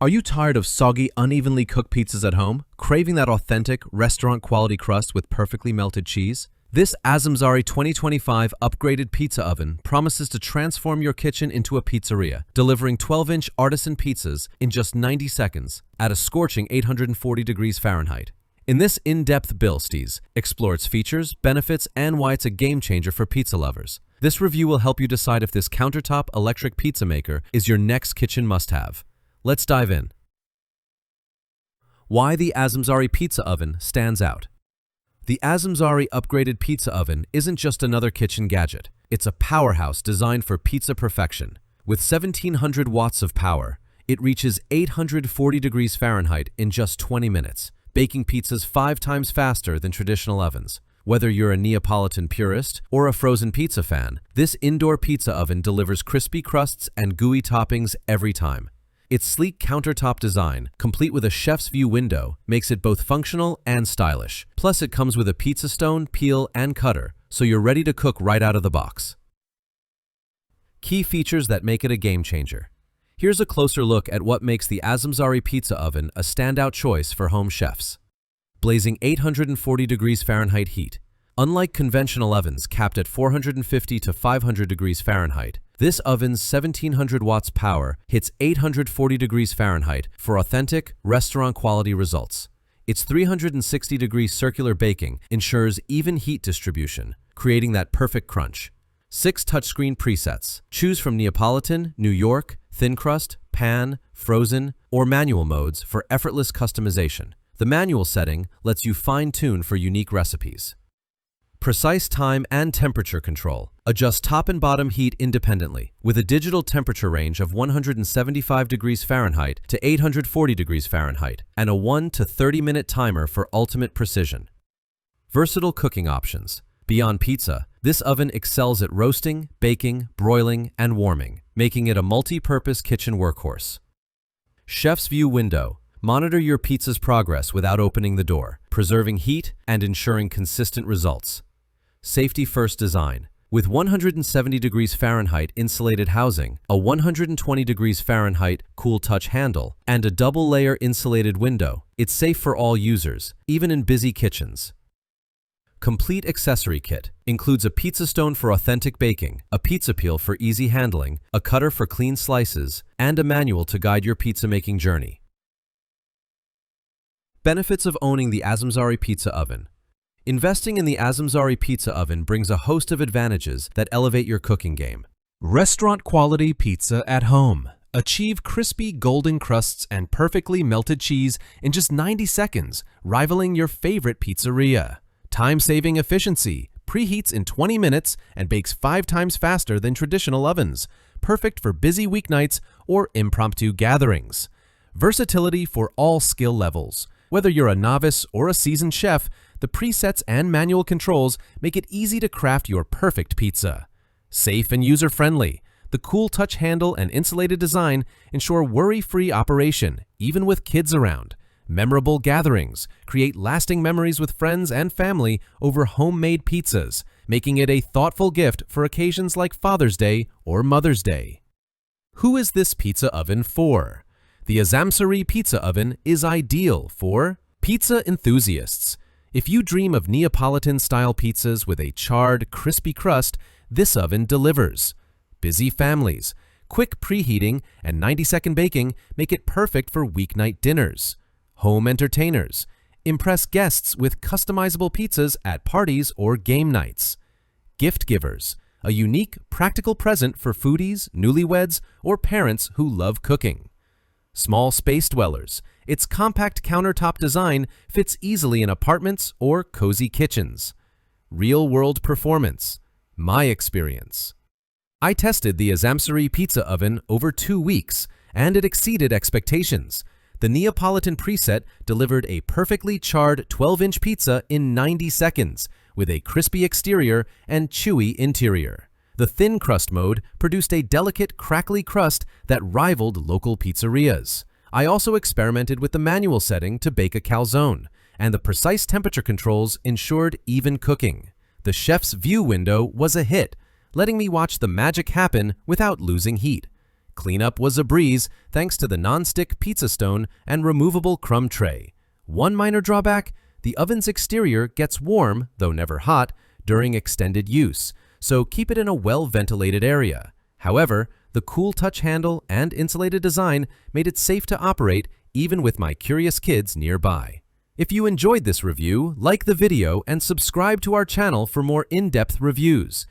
Are you tired of soggy, unevenly cooked pizzas at home? Craving that authentic, restaurant-quality crust with perfectly melted cheese? This Azmsary 2025 upgraded pizza oven promises to transform your kitchen into a pizzeria, delivering 12-inch artisan pizzas in just 90 seconds at a scorching 840 degrees Fahrenheit. In this in-depth build, explore its features, benefits, and why it's a game-changer for pizza lovers. This review will help you decide if this countertop electric pizza maker is your next kitchen must-have. Let's dive in. Why the Azmsary pizza oven stands out. The Azmsary upgraded pizza oven isn't just another kitchen gadget. It's a powerhouse designed for pizza perfection. With 1700 watts of power, it reaches 840 degrees Fahrenheit in just 20 minutes, baking pizzas 5 times faster than traditional ovens. Whether you're a Neapolitan purist or a frozen pizza fan, this indoor pizza oven delivers crispy crusts and gooey toppings every time. Its sleek countertop design, complete with a chef's view window, makes it both functional and stylish. Plus, it comes with a pizza stone, peel, and cutter, so you're ready to cook right out of the box. Key features that make it a game changer. Here's a closer look at what makes the Azmsary pizza oven a standout choice for home chefs. Blazing 840 degrees Fahrenheit heat. Unlike conventional ovens capped at 450 to 500 degrees Fahrenheit, this oven's 1700 watts power hits 840 degrees Fahrenheit for authentic, restaurant-quality results. Its 360 degree circular baking ensures even heat distribution, creating that perfect crunch. 6 touchscreen presets. Choose from Neapolitan, New York, Thin-Crust, Pan, Frozen, or manual modes for effortless customization. The manual setting lets you fine-tune for unique recipes. Precise time and temperature control. Adjust top and bottom heat independently with a digital temperature range of 175 degrees Fahrenheit to 840 degrees Fahrenheit and a 1 to 30-minute timer for ultimate precision. Versatile cooking options. Beyond pizza, this oven excels at roasting, baking, broiling, and warming, making it a multi-purpose kitchen workhorse. Chef's view window. Monitor your pizza's progress without opening the door, preserving heat and ensuring consistent results. Safety first design. With 170 degrees Fahrenheit insulated housing, a 120 degrees Fahrenheit cool touch handle, and a double-layer insulated window, it's safe for all users, even in busy kitchens. Complete accessory kit includes a pizza stone for authentic baking, a pizza peel for easy handling, a cutter for clean slices, and a manual to guide your pizza-making journey. Benefits of owning the Azmsary pizza oven. Investing in the Azmsary pizza oven brings a host of advantages that elevate your cooking game. Restaurant-quality pizza at home. Achieve crispy golden crusts and perfectly melted cheese in just 90 seconds, rivaling your favorite pizzeria. Time-saving efficiency. Preheats in 20 minutes and bakes 5 times faster than traditional ovens. Perfect for busy weeknights or impromptu gatherings. Versatility for all skill levels. Whether you're a novice or a seasoned chef, the presets and manual controls make it easy to craft your perfect pizza. Safe and user-friendly. The cool touch handle and insulated design ensure worry-free operation, even with kids around. Memorable gatherings. Create lasting memories with friends and family over homemade pizzas, making it a thoughtful gift for occasions like Father's Day or Mother's Day. Who is this pizza oven for? The Azmsary pizza oven is ideal for pizza enthusiasts. If you dream of Neapolitan-style pizzas with a charred, crispy crust, this oven delivers. Busy families. Quick preheating and 90-second baking make it perfect for weeknight dinners. Home entertainers. Impress guests with customizable pizzas at parties or game nights. Gift givers. A unique, practical present for foodies, newlyweds, or parents who love cooking. Small space dwellers. Its compact countertop design fits easily in apartments or cozy kitchens. Real-world performance. My experience. I tested the Azmsary pizza oven over 2 weeks, and it exceeded expectations. The Neapolitan preset delivered a perfectly charred 12-inch pizza in 90 seconds, with a crispy exterior and chewy interior. The Thin-Crust mode produced a delicate, crackly crust that rivaled local pizzerias. I also experimented with the manual setting to bake a calzone, and the precise temperature controls ensured even cooking. The chef's view window was a hit, letting me watch the magic happen without losing heat. Cleanup was a breeze thanks to the non-stick pizza stone and removable crumb tray. One minor drawback: the oven's exterior gets warm, though never hot, during extended use, so keep it in a well-ventilated area. However, the cool touch handle and insulated design made it safe to operate even with my curious kids nearby. If you enjoyed this review, like the video and subscribe to our channel for more in-depth reviews.